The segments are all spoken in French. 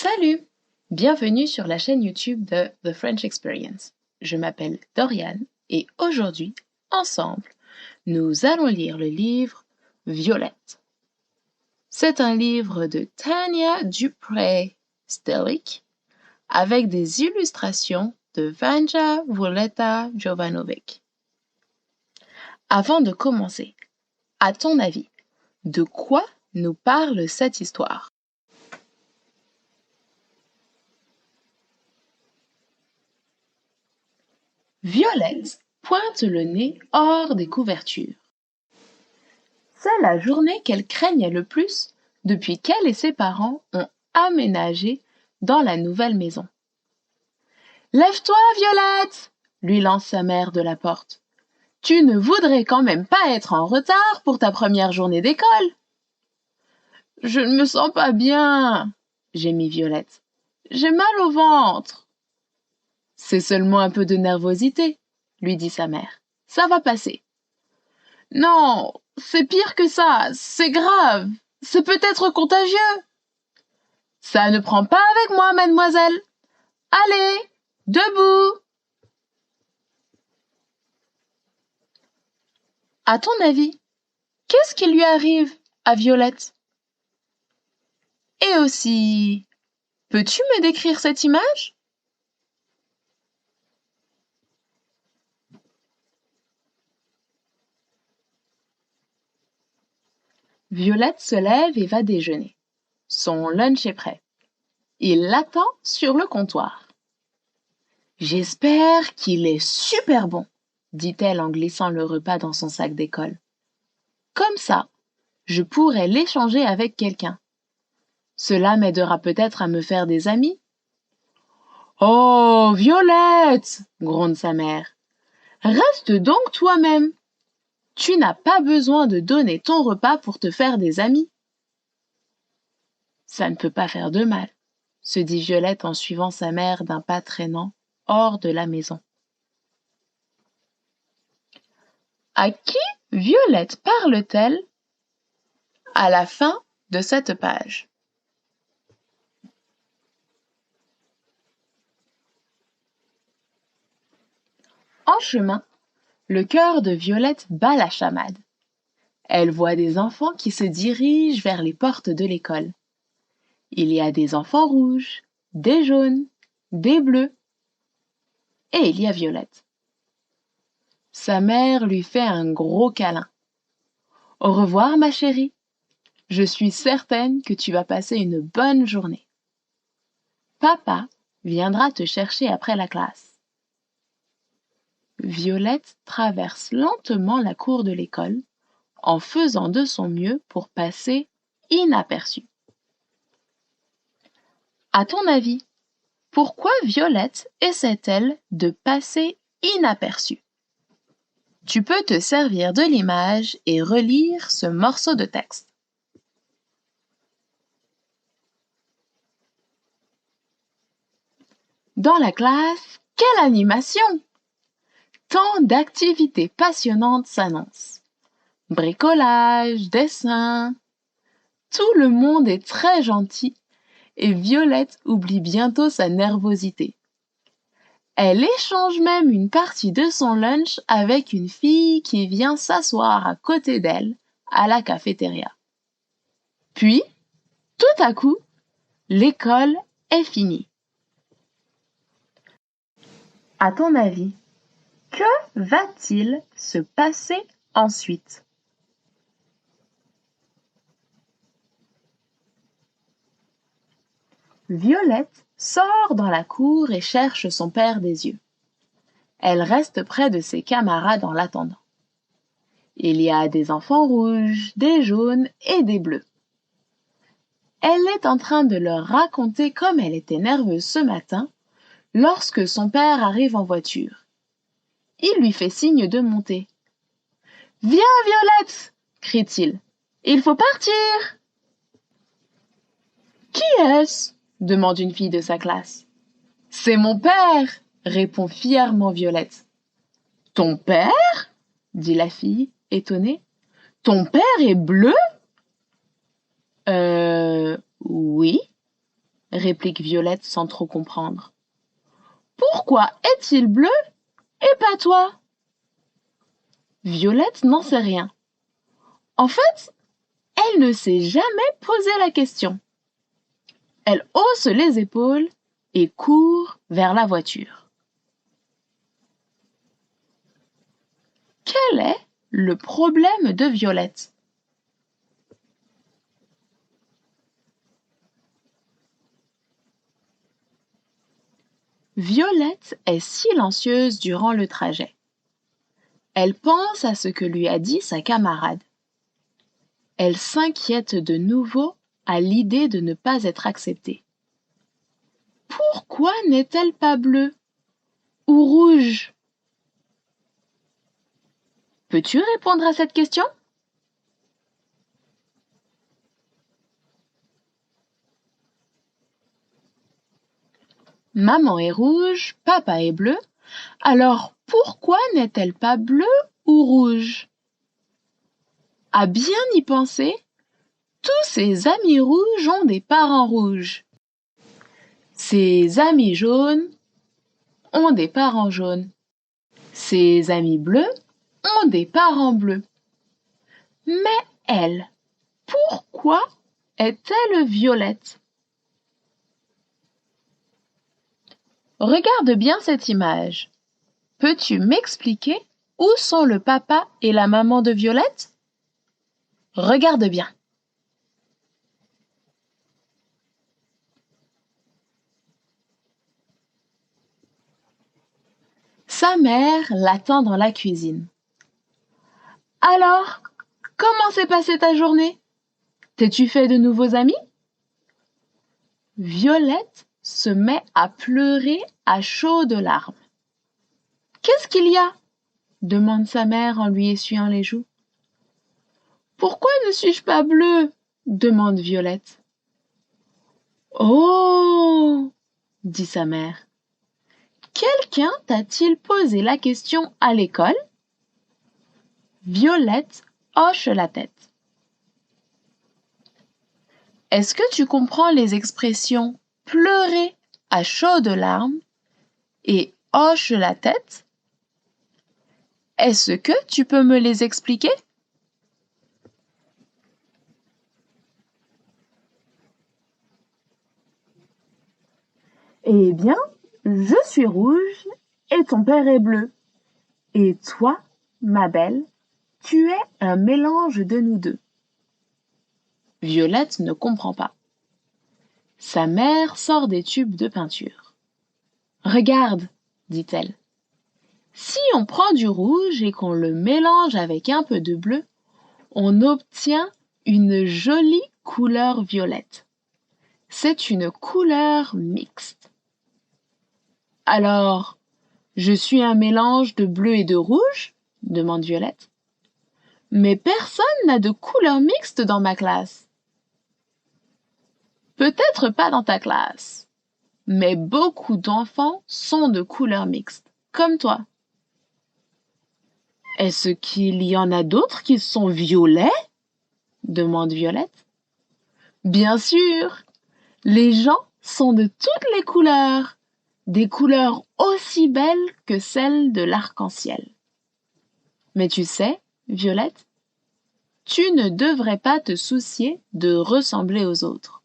Salut! Bienvenue sur la chaîne YouTube de The French Experience. Je m'appelle Doriane et aujourd'hui, ensemble, nous allons lire le livre Violette. C'est un livre de Tania Dupré-Stelic avec des illustrations de Vanja Violeta Jovanovic. Avant de commencer, à ton avis, de quoi nous parle cette histoire? Violette pointe le nez hors des couvertures. C'est la journée qu'elle craignait le plus depuis qu'elle et ses parents ont aménagé dans la nouvelle maison. Lève-toi, Violette, lui lance sa mère de la porte. Tu ne voudrais quand même pas être en retard pour ta première journée d'école. Je ne me sens pas bien, gémit Violette. J'ai mal au ventre. C'est seulement un peu de nervosité, lui dit sa mère. Ça va passer. Non, c'est pire que ça, c'est grave, c'est peut-être contagieux. Ça ne prend pas avec moi, mademoiselle. Allez, debout. À ton avis, qu'est-ce qui lui arrive à Violette? Et aussi, peux-tu me décrire cette image? Violette se lève et va déjeuner. Son lunch est prêt. Il l'attend sur le comptoir. J'espère qu'il est super bon, dit-elle en glissant le repas dans son sac d'école. Comme ça, je pourrais l'échanger avec quelqu'un. Cela m'aidera peut-être à me faire des amis. Oh, Violette, gronde sa mère. Reste donc toi-même. Tu n'as pas besoin de donner ton repas pour te faire des amis. Ça ne peut pas faire de mal, se dit Violette en suivant sa mère d'un pas traînant hors de la maison. À qui Violette parle-t-elle à la fin de cette page? En chemin, le cœur de Violette bat la chamade. Elle voit des enfants qui se dirigent vers les portes de l'école. Il y a des enfants rouges, des jaunes, des bleus, et il y a Violette. Sa mère lui fait un gros câlin. Au revoir, ma chérie. Je suis certaine que tu vas passer une bonne journée. Papa viendra te chercher après la classe. Violette traverse lentement la cour de l'école en faisant de son mieux pour passer inaperçue. À ton avis, pourquoi Violette essaie-t-elle de passer inaperçue? Tu peux te servir de l'image et relire ce morceau de texte. Dans la classe, quelle animation! Tant d'activités passionnantes s'annoncent. Bricolage, dessin. Tout le monde est très gentil et Violette oublie bientôt sa nervosité. Elle échange même une partie de son lunch avec une fille qui vient s'asseoir à côté d'elle à la cafétéria. Puis, tout à coup, l'école est finie. À ton avis, que va-t-il se passer ensuite? Violette sort dans la cour et cherche son père des yeux. Elle reste près de ses camarades en l'attendant. Il y a des enfants rouges, des jaunes et des bleus. Elle est en train de leur raconter comme elle était nerveuse ce matin lorsque son père arrive en voiture. Il lui fait signe de monter. « Viens, Violette !» crie-t-il. « Il faut partir !» « Qui est-ce ?» demande une fille de sa classe. « C'est mon père !» répond fièrement Violette. « Ton père ?» dit la fille, étonnée. « Ton père est bleu ?»« Oui. » réplique Violette sans trop comprendre. Pourquoi est-il bleu et pas toi? Violette n'en sait rien. En fait, elle ne s'est jamais posé la question. Elle hausse les épaules et court vers la voiture. Quel est le problème de Violette? Violette est silencieuse durant le trajet. Elle pense à ce que lui a dit sa camarade. Elle s'inquiète de nouveau à l'idée de ne pas être acceptée. Pourquoi n'est-elle pas bleue ou rouge? Peux-tu répondre à cette question? Maman est rouge, papa est bleu. Alors pourquoi n'est-elle pas bleue ou rouge? À bien y penser, tous ses amis rouges ont des parents rouges. Ses amis jaunes ont des parents jaunes. Ses amis bleus ont des parents bleus. Mais elle, pourquoi est-elle violette? Regarde bien cette image. Peux-tu m'expliquer où sont le papa et la maman de Violette? Regarde bien. Sa mère l'attend dans la cuisine. Alors, comment s'est passée ta journée? T'es-tu fait de nouveaux amis? Violette se met à pleurer à chaudes larmes. Qu'est-ce qu'il y a? Demande sa mère en lui essuyant les joues. Pourquoi ne suis-je pas bleue? Demande Violette. Oh! Dit sa mère. Quelqu'un t'a-t-il posé la question à l'école? Violette hoche la tête. Est-ce que tu comprends les expressions pleurer à chaudes larmes et hoche la tête? Est-ce que tu peux me les expliquer? Eh bien, je suis rouge et ton père est bleu. Et toi, ma belle, tu es un mélange de nous deux. Violette ne comprend pas. Sa mère sort des tubes de peinture. Regarde, dit-elle. Si on prend du rouge et qu'on le mélange avec un peu de bleu, on obtient une jolie couleur violette. C'est une couleur mixte. Alors, je suis un mélange de bleu et de rouge? Demande Violette. Mais personne n'a de couleur mixte dans ma classe. Peut-être pas dans ta classe, mais beaucoup d'enfants sont de couleur mixte, comme toi. Est-ce qu'il y en a d'autres qui sont violets? Demande Violette. Bien sûr, les gens sont de toutes les couleurs, des couleurs aussi belles que celles de l'arc-en-ciel. Mais tu sais, Violette, tu ne devrais pas te soucier de ressembler aux autres.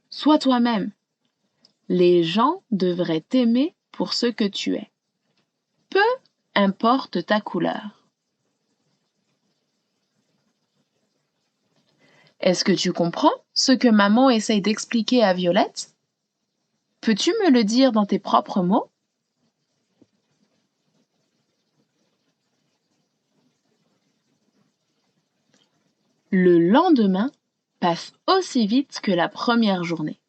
Sois toi-même. Les gens devraient t'aimer pour ce que tu es. Peu importe ta couleur. Est-ce que tu comprends ce que maman essaye d'expliquer à Violette? Peux-tu me le dire dans tes propres mots? Le lendemain passe aussi vite que la première journée.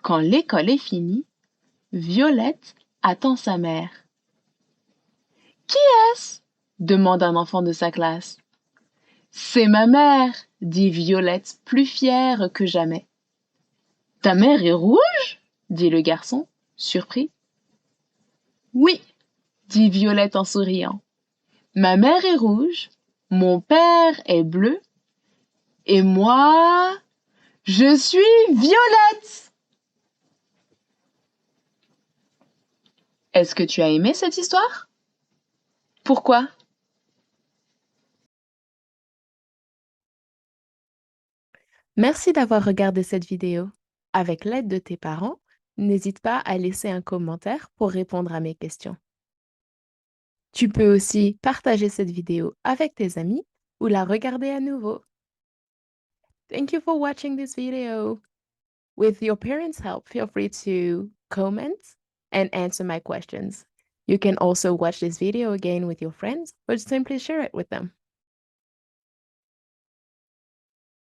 Quand l'école est finie, Violette attend sa mère. Qui est-ce? Demande un enfant de sa classe. C'est ma mère, dit Violette, plus fière que jamais. Ta mère est rouge? Dit le garçon, surpris. Oui, dit Violette en souriant. Ma mère est rouge, mon père est bleu, et moi, je suis Violette! Est-ce que tu as aimé cette histoire? Pourquoi? Merci d'avoir regardé cette vidéo. Avec l'aide de tes parents, n'hésite pas à laisser un commentaire pour répondre à mes questions. Tu peux aussi partager cette vidéo avec tes amis ou la regarder à nouveau. Thank you for watching this video. With your parents' help, feel free to comment and answer my questions. You can also watch this video again with your friends or simply share it with them.